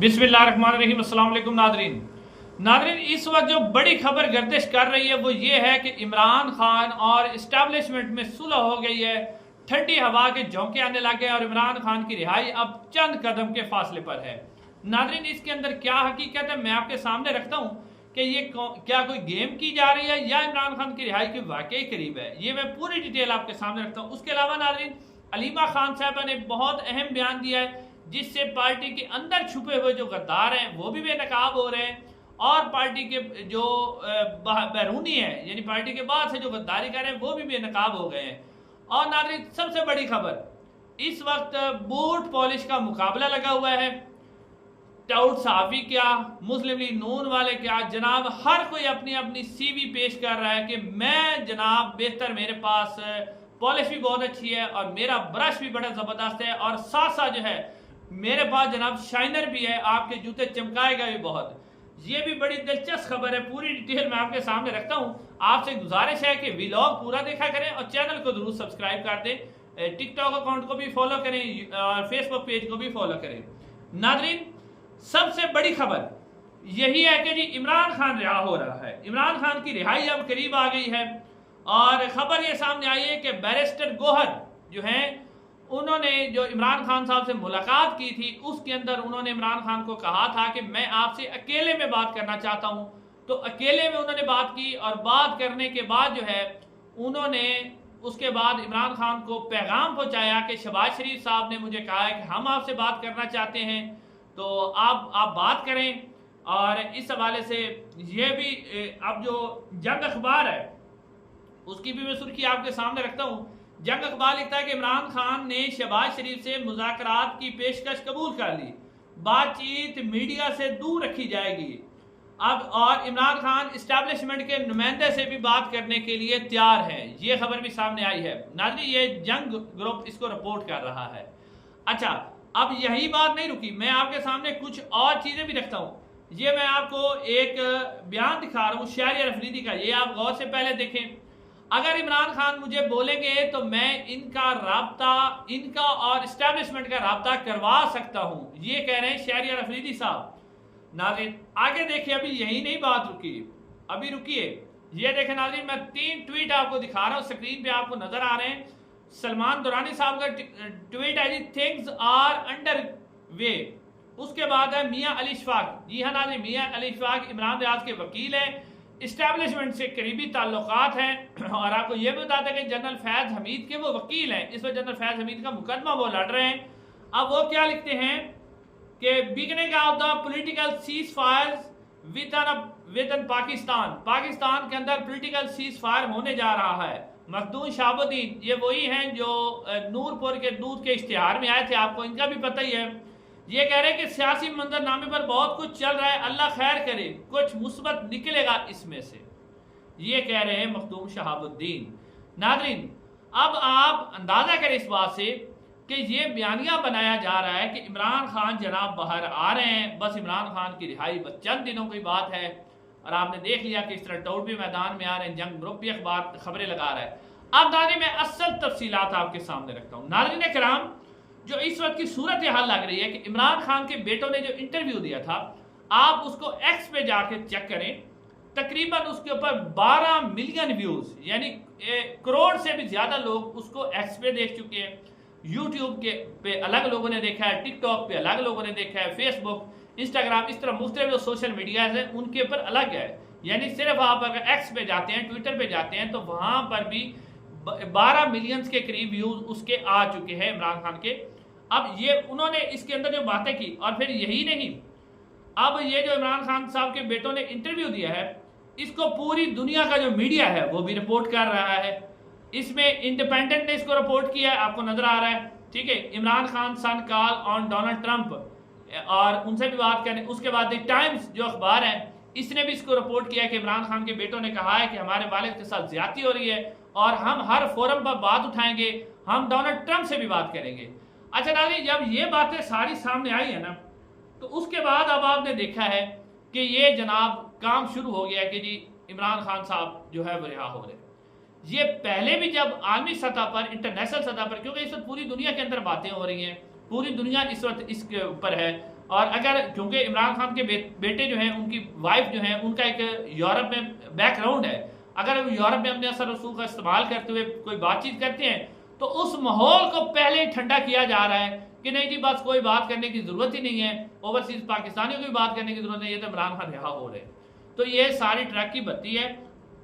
बिस्मिल्लाहिर्रहमानिर्रहीम। अस्सलाम वालेकुम नादरीन, इस वक्त जो बड़ी खबर गर्दिश कर रही है वो ये है कि इमरान खान और इस्टेब्लिशमेंट में सुलह हो गई है। ठंडी हवा के झोंके आने लगे और इमरान खान की रिहाई अब चंद कदम के फासले पर है। नादरीन, इसके अंदर क्या हकीकत है मैं आपके सामने रखता हूँ कि ये क्या कोई गेम की जा रही है या इमरान खान की रिहाई के वाकई करीब है, ये मैं पूरी डिटेल आपके सामने रखता हूँ। उसके अलावा नादरीन, अलीमा खान साहबा ने बहुत अहम बयान दिया है जिससे पार्टी के अंदर छुपे हुए जो गद्दार हैं वो भी बेनकाब हो रहे हैं और पार्टी के जो बैरूनी है यानी पार्टी के बाद से जो गद्दारी कर रहे हैं वो भी बेनकाब हो गए हैं। और नाज़रीन, सबसे बड़ी खबर, इस वक्त बूट पॉलिश का मुकाबला लगा हुआ है। टाउट साफी क्या, मुस्लिम लीग नून वाले क्या, जनाब हर कोई अपनी अपनी सीवी पेश कर रहा है कि मैं जनाब बेहतर, मेरे पास पॉलिश भी बहुत अच्छी है और मेरा ब्रश भी बड़ा ज़बरदस्त है और साथ साथ जो है मेरे पास जनाब शाइनर भी है, आपके जूते चमकाएगा भी बहुत। ये भी बड़ी दिलचस्प खबर है, पूरी डिटेल मैं आपके सामने रखता हूँ। आपसे गुजारिश है कि व्लॉग पूरा देखा करें और चैनल को जरूर सब्सक्राइब कर दें, टिकटॉक अकाउंट को भी फॉलो करें और फेसबुक पेज को भी फॉलो करें। नादरीन, सबसे बड़ी खबर यही है कि जी इमरान खान रिहा हो रहा है। इमरान खान की रिहाई अब करीब आ गई है और खबर ये सामने आई है कि बैरिस्टर गोहर जो हैं उन्होंने जो इमरान खान साहब से मुलाकात की थी उसके अंदर उन्होंने इमरान खान को कहा था कि मैं आपसे अकेले में बात करना चाहता हूं। तो अकेले में उन्होंने बात की और बात करने के बाद जो है उन्होंने उसके बाद इमरान खान को पैगाम पहुंचाया कि शहबाज शरीफ साहब ने मुझे कहा है कि हम आपसे बात करना चाहते हैं, तो आप बात करें। और इस हवाले से ये भी अब जो जंग अखबार है उसकी भी मैं सुर्खी आपके सामने रखता हूँ। जंग अखबार लिखता है कि इमरान खान ने शहबाज शरीफ से मुज़ाकरात की पेशकश कबूल कर ली, बातचीत मीडिया से दूर रखी जाएगी अब, और इमरान खान इस्टेब्लिशमेंट के नुमाइंदे से भी बात करने के लिए तैयार है। ये खबर भी सामने आई है। नाज़रीन, ये जंग ग्रुप इसको रिपोर्ट कर रहा है। अच्छा, अब यही बात नहीं रुकी, मैं आपके सामने कुछ और चीज़ें भी रखता हूँ। ये मैं आपको एक बयान दिखा रहा हूँ शहरियार अफरीदी का, ये आप गौर से पहले देखें। अगर इमरान खान मुझे बोलेंगे तो मैं इनका राब्ता, इनका और इस्टेब्लिशमेंट का राब्ता करवा सकता हूं, ये कह रहे हैं शहरियार अफरीदी साहब। नाज़रीन, आगे देखिए, अभी यही नहीं बात रुकी, अभी रुकिए। ये देखें नाज़रीन, मैं 3 ट्वीट आपको दिखा रहा हूं, स्क्रीन पे आपको नजर आ रहे हैं। सलमान दुरानी साहब का ट्वीट है जी, थिंग्स आर अंडर वे। उसके बाद है मियां अली इशफाक। जी हाँ नाज़रीन, मियां अली इशफाक इमरान रियाज के वकील हैं, इस्टेब्लिशमेंट से करीबी ताल्लुकात हैं और आपको यह भी बताते हैं कि जनरल फैज हमीद के वो वकील हैं। इस वक्त जनरल फैज हमीद का मुकदमा वो लड़ रहे हैं। अब वो क्या लिखते हैं कि beginning of the political cease fire with in Pakistan के अंदर पॉलिटिकल सीज फायर होने जा रहा है। मखदूम शाहबुद्दीन ये वही हैं जो नूरपुर के दूध के इश्तिहार में आए थे, आपको इनका भी पता ही है। ये कह रहे हैं कि सियासी मंजरनामे पर बहुत कुछ चल रहा है, अल्लाह खैर करे, कुछ मुस्बत निकलेगा इसमें से, ये कह रहे हैं मखदूम शहाबुद्दीन। नादरीन, अब आप अंदाजा करें इस बात से कि ये बयानिया बनाया जा रहा है कि इमरान खान जनाब बाहर आ रहे हैं, बस इमरान खान की रिहाई बस चंद दिनों की बात है। और आपने देख लिया कि इस तरह टाउट भी मैदान में आ रहे हैं, जंग ग्रुप भी अखबार खबरें लगा रहा है। अब नाज़रीन, मैं असल तफसीलात आपके सामने रखता हूँ। नाज़रीन कराम, जो इस वक्त की सूरत हाल लग रही है कि इमरान खान के बेटों ने जो इंटरव्यू दिया था, आप उसको एक्स पे जाके चेक करें, तकरीबन उसके ऊपर 12 मिलियन व्यूज यानी करोड़ से भी ज्यादा लोग उसको एक्स पे देख चुके हैं। यूट्यूब के पे अलग लोगों ने देखा है, टिकटॉक पे अलग लोगों ने देखा है, फेसबुक, इंस्टाग्राम, इस तरह मुख्तलिफ जो सोशल मीडिया है उनके ऊपर अलग है। यानी सिर्फ आप अगर एक्स पे जाते हैं, ट्विटर पे जाते हैं, तो वहां पर भी 12 मिलियन के करीब व्यूज उसके आ चुके हैं इमरान खान के। अब ये उन्होंने इसके अंदर जो बातें की, और फिर यही नहीं, अब ये जो इमरान खान साहब के बेटों ने इंटरव्यू दिया है इसको पूरी दुनिया का जो मीडिया है वो भी रिपोर्ट कर रहा है। इसमें इंडिपेंडेंट ने इसको रिपोर्ट किया है, आपको नजर आ रहा है, ठीक है। इमरान खान सन कॉल ऑन डोनाल्ड ट्रंप, और उनसे भी बात करें। उसके बाद द टाइम्स जो अखबार है इसने भी इसको रिपोर्ट किया है कि इमरान खान के बेटों ने कहा है कि हमारे वालिद के साथ ज्यादती हो रही है और हम हर फोरम पर बात उठाएंगे, हम डोनाल्ड ट्रंप से भी बात करेंगे। अच्छा नाज़रीन, जब ये बातें सारी सामने आई है ना, तो उसके बाद अब आपने देखा है कि ये जनाब काम शुरू हो गया कि जी इमरान खान साहब जो है वो रिहा हो रहे। ये पहले भी जब आलमी सतह पर, इंटरनेशनल सतह पर, क्योंकि इस वक्त पूरी दुनिया के अंदर बातें हो रही हैं, पूरी दुनिया इस वक्त इसके ऊपर है और अगर क्योंकि इमरान खान के बेटे जो हैं, उनकी वाइफ जो है, उनका एक यूरोप में बैकग्राउंड है, अगर वो यूरोप में अपने असर रसूख का इस्तेमाल करते हुए कोई बातचीत करते हैं तो उस माहौल को पहले ही ठंडा किया जा रहा है कि नहीं जी बस कोई बात करने की ज़रूरत ही नहीं है, ओवरसीज़ पाकिस्तानियों की बात करने की ज़रूरत नहीं है, तो इमरान खान रिहा हो रहे हैं। तो ये सारी ट्रैक की बत्ती है।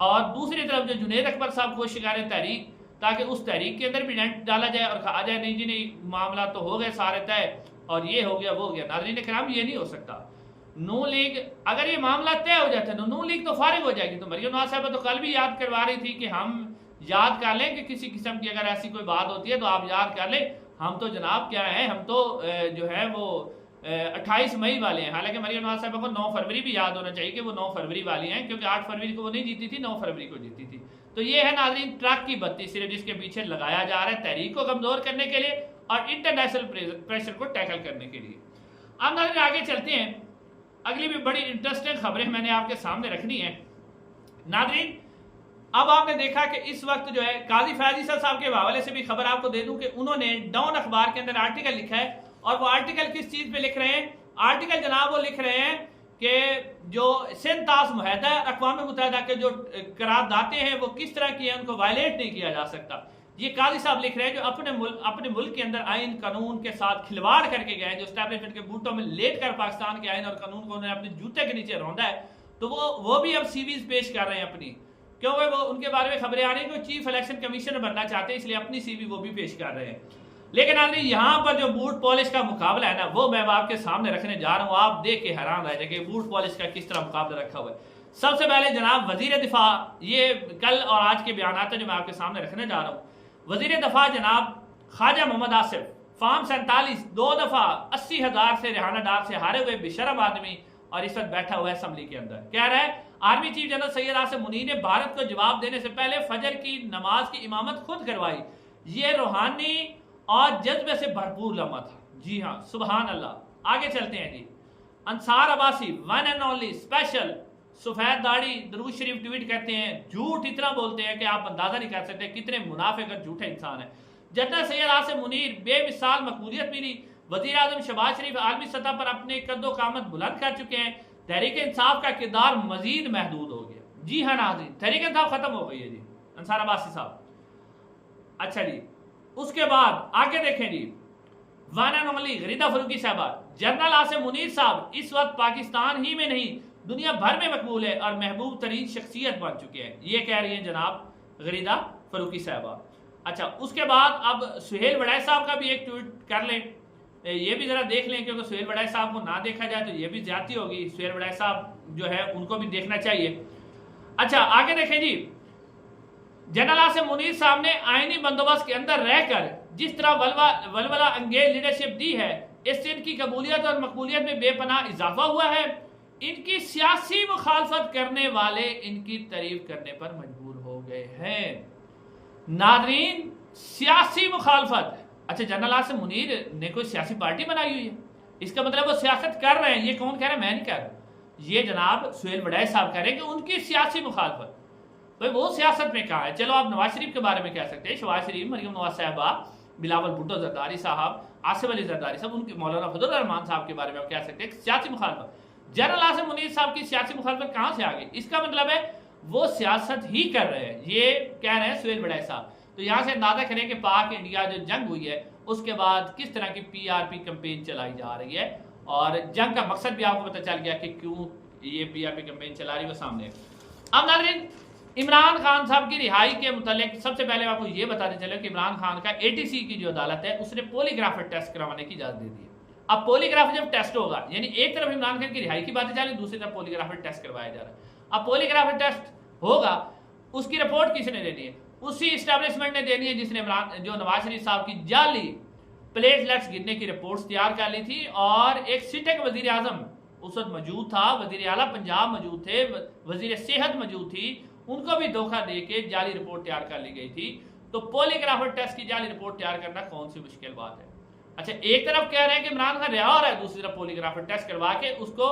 और दूसरी तरफ जो जुनैद अकबर साहब कोशिश कर रहे हैं तहरीक, ताकि उस तहरीक के अंदर भी डेंट डाला जाए और कहा जाए नहीं जी नहीं मामला तो हो गए सारे तय और ये हो गया वो हो गया। नाज़रीन किराम, ये नहीं हो सकता। नू लीग, अगर ये मामला तय हो जाता है तो नू लीग तो फारिग हो जाएगी। तो मरियम नवाज साहब तो कल भी याद करवा रही थी कि हम याद कर लें कि किसी किस्म की अगर ऐसी कोई बात होती है तो आप याद कर लें, हम तो जनाब क्या है, हम तो जो है वो 28 मई वाले हैं। हालांकि मरियम नवाज साहब को 9 फरवरी भी याद होना चाहिए कि वो 9 फरवरी वाली हैं, क्योंकि 8 फरवरी को वो नहीं जीती थी, 9 फरवरी को जीती थी। तो ये है नाज़रीन ट्रक की बत्ती सिर्फ जिसके पीछे लगाया जा रहा है तहरीक को कमज़ोर करने के लिए और इंटरनेशनल प्रेशर को टैकल करने के लिए। अब नाज़रीन आगे चलते हैं, अगली भी बड़ी इंटरेस्टिंग खबरें मैंने आपके सामने रखनी है। नाज़रीन अब आपने देखा कि इस वक्त जो है काजी फैज ईसा साहब के हवाले से भी खबर आपको दे दूं कि उन्होंने डॉन अखबार के अंदर आर्टिकल लिखा है। और वो आर्टिकल किस चीज़ पे लिख रहे हैं? आर्टिकल जनाब वो लिख रहे हैं कि जो सिंतास मुआहदा अक़वाम मुत्तहिदा के जो करारदातें हैं वो किस तरह की हैं, उनको वायलेट नहीं किया जा सकता। ये काजी साहब लिख रहे हैं जो अपने मुल्क के अंदर आइन कानून के साथ खिलवाड़ करके गए, जो एस्टैब्लिशमेंट के बूटों में लेट कर पाकिस्तान के आइन और कानून को उन्होंने अपने जूते के नीचे रौंदा है, तो वो भी अब सीवीज पेश कर रहे हैं अपनी, क्योंकि वो उनके बारे में खबरें आ रही हैं कि चीफ इलेक्शन कमीशनर बनना चाहते हैं, इसलिए अपनी सीवी वो भी पेश कर रहे हैं। लेकिन आदमी यहाँ पर जो बूट पॉलिश का मुकाबला है ना, वो मैं आपके सामने रखने जा रहा हूँ। आप देख के हैरान रह जाएंगे बूट पॉलिश का किस तरह मुकाबला रखा हुआ है। सबसे पहले जनाब वजीर दिफा, ये कल और आज के बयान है जो मैं आपके सामने रखने जा रहा हूँ। वजीर दफा जनाब ख्वाजा मोहम्मद आसिफ, फार्म 47 2 दफा 80,000 से रेहाना डार से हारे हुए बेशरम आदमी, और इस वक्त बैठा हुआ है असम्बली के अंदर, कह रहा है army chief general Syed Asim Munir ने भारत को जवाब देने से पहले फजर की नमाज की इमामत खुद करवाई। ये रूहानी और जज्बे से भरपूर लम्हा था। जी हाँ, सुबहान अल्लाह। आगे चलते हैं जी। Ansar Abbasi one and only special सफेद दाढ़ी दरूद शरीफ ट्वीट करते हैं, झूठ इतना बोलते हैं कि आप अंदाजा नहीं कर सकते कितने मुनाफिक और झूठे इंसान है। जनरल सैयद आसिम मुनीर बेमिसाल मकबूलियत मिली। वजीर आजम शहबाज शरीफ आलमी सतह पर अपने कद्दो कामत बुलंद कर चुके हैं। तहरीक इंसाफ का किरदार मजीद महदूद हो गया। जी हाँ नाज़रीन, तहरीक इंसाफ खत्म हो गई है जी, अंसार अब्बासी साहब। अच्छा जी, उसके बाद आगे देखें जी, वन एंड ओनली गरीदा फरूकी साहबा, जनरल आसिम मुनीर साहब इस वक्त पाकिस्तान ही में नहीं दुनिया भर में मकबूल है और महबूब तरीन शख्सियत बन चुके हैं। ये कह रही है जनाब गरीदा फरूकी साहबा। अच्छा, उसके बाद अब सुहेल वड़ैच साहब का भी एक ट्वीट कर लें, ये भी जरा देख लें, क्योंकि सुहेल वड़ैच साहब को ना देखा जाए तो ये भी ज्यादती होगी। सुहेल वड़ैच साहब जो है उनको भी देखना चाहिए। अच्छा, आगे देखें जी, जनरल आसिम मुनीर साहब ने आईनी बंदोबस्त के अंदर रहकर जिस तरह वलवला अंगेज लीडरशिप दी है, इससे इनकी कबूलियत और मकबूलियत में बेपनाह इजाफा हुआ है। इनकी सियासी मुखालफत करने वाले इनकी तारीफ करने पर मजबूर हो गए हैं। नादरीन, सियासी मुखालफत। अच्छा, जनरल आसिम मुनीर ने कोई सियासी पार्टी बनाई हुई है, इसका मतलब वो सियासत कर रहे हैं। ये कौन कह रहा है? मैं नहीं कह रहा, ये जनाब सुहेल वड़ैच साहब कह रहे हैं कि उनकी सियासी मुखालफत। भाई वो सियासत में कहा है? चलो आप नवाज शरीफ के बारे में कह सकते हैं, शहबाज शरीफ, मरियम नवाज साहबा, बिलावल भुट्टो जरदारी साहब, आसिफ अली जरदारी साहब, उनके मौलाना फजल रहमान साहब के बारे में आप कह सकते हैं सियासी मुखालफत। जनरल आसिम मुनीर साहब की सियासी मुखालफत कहाँ से आ गई? इसका मतलब है वो सियासत ही कर रहे हैं, ये कह रहे हैं सुहेल वड़ैच साहब। तो यहाँ से अंदाजा करें कि पाक इंडिया जो जंग हुई है उसके बाद किस तरह की PRP कैंपेन चलाई जा रही है, और जंग का मकसद भी आपको पता चल गया कि क्यों ये PRP कैंपेन चला रही है, वो सामने। अब नाज़रीन, इमरान खान साहब की रिहाई के मुतालिक सबसे पहले आपको ये बताते चले कि इमरान खान का ATC की जो अदालत है उसने पॉलीग्राफ टेस्ट करवाने की इजाज़त दे दी है। अब पॉलीग्राफ जब टेस्ट होगा, यानी एक तरफ इमरान खान की रिहाई की बातें चल रही, दूसरी तरफ पॉलीग्राफ टेस्ट करवाया जा रहा है। अब पॉलीग्राफ टेस्ट होगा, उसकी रिपोर्ट किसने देनी है? उसी इस्टेब्लिशमेंट ने देनी है जिसने जो नवाज शरीफ साहब की जाली प्लेटलेट्स गिरने की रिपोर्ट्स तैयार कर ली थी। और एक सिटिंग वजीर आजम उस वक्त मौजूद था, वजीर आला पंजाब मौजूद थे, वजीर सेहत मौजूद थी, उनको भी धोखा दे के जाली रिपोर्ट तैयार कर ली गई थी। तो पॉलीग्राफ टेस्ट की जाली रिपोर्ट तैयार करना कौन सी मुश्किल बात है? अच्छा, एक तरफ कह रहे हैं कि इमरान खान रिहा हो रहा है, दूसरी तरफ पॉलीग्राफ टेस्ट करवा के उसको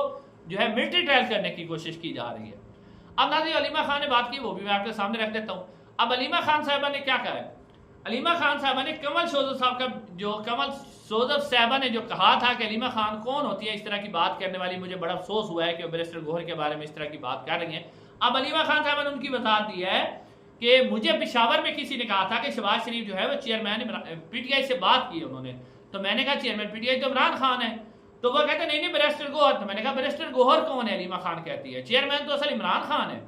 जो है मिलिट्री ट्रायल करने की कोशिश की जा रही है। अब नाज़रीन, अलीमा खान ने बात की, वो भी मैं आपके सामने रख देता हूँ। अब अलीमा खान साहिबा ने क्या कहा है? अलीमा खान साहबा ने कमल शोजफ साहब का कमल शोजफ साहबा ने जो कहा था कि अलीमा खान कौन होती है इस तरह की बात करने वाली, मुझे बड़ा अफसोस हुआ है कि बैरिस्टर गौहर के बारे में इस तरह की बात कर रही हैं। अब अलीमा खान साहबा ने उनकी वजाहत दी है कि मुझे पेशावर में किसी ने कहा था कि शहबाज शरीफ जो है वो चेयरमैन पीटीआई से बात की उन्होंने, तो मैंने कहा चेयरमैन पीटीआई तो इमरान खान है। तो वो कहते नहीं बैरिस्टर गौहर। तो मैंने कहा बैरिस्टर गौहर कौन है? अलीमा खान कहती है चेयरमैन तो असल इमरान खान है।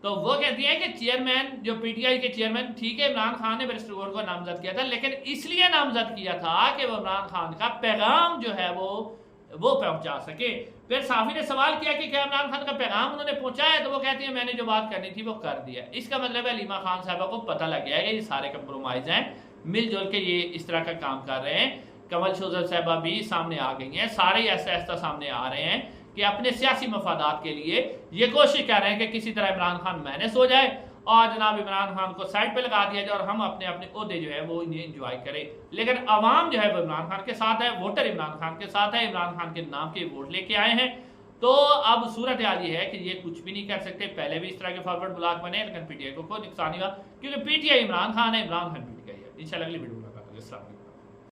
तो वो कहती है कि चेयरमैन जो पीटीआई के चेयरमैन, ठीक है इमरान खान ने बैरिस्टर गौहर को नामजद किया था, लेकिन इसलिए नामजद किया था कि वो इमरान खान का पैगाम जो है वो पहुंचा सके। फिर साफी ने सवाल किया कि क्या इमरान खान का पैगाम उन्होंने पहुंचाया? तो वो कहती है मैंने जो बात करनी थी वो कर दिया। इसका मतलब है अलीमा खान साहबा को पता लग गया है कि ये सारे कंप्रोमाइज हैं, मिलजुल के ये इस तरह का काम कर रहे हैं। कमल शोजफ साहबा भी सामने आ गई हैं, सारे ऐसा ऐसा सामने आ रहे हैं कि अपने सियासी मफादात के लिए ये कोशिश कर रहे हैं कि किसी तरह इमरान खान मैनेज हो जाए और जनाब इमरान खान को साइड पे लगा दिया जाए और हम अपने अपने ओहदे जो है वो इन्हें इंजॉय करें। लेकिन अवाम जो है वो इमरान खान के साथ है, वोटर इमरान खान के साथ है, इमरान खान के नाम के वोट लेके आए हैं। तो अब सूरत हाल ये है कि ये कुछ भी नहीं कर सकते। पहले भी इस तरह के फॉरवर्ड ब्लॉक बने, लेकिन पीटीआई को कोई नुकसान नहीं हुआ क्योंकि पीटीआई इमरान खान है, इमरान खान पीटीआई है। इंशाल्लाह अगली वीडियो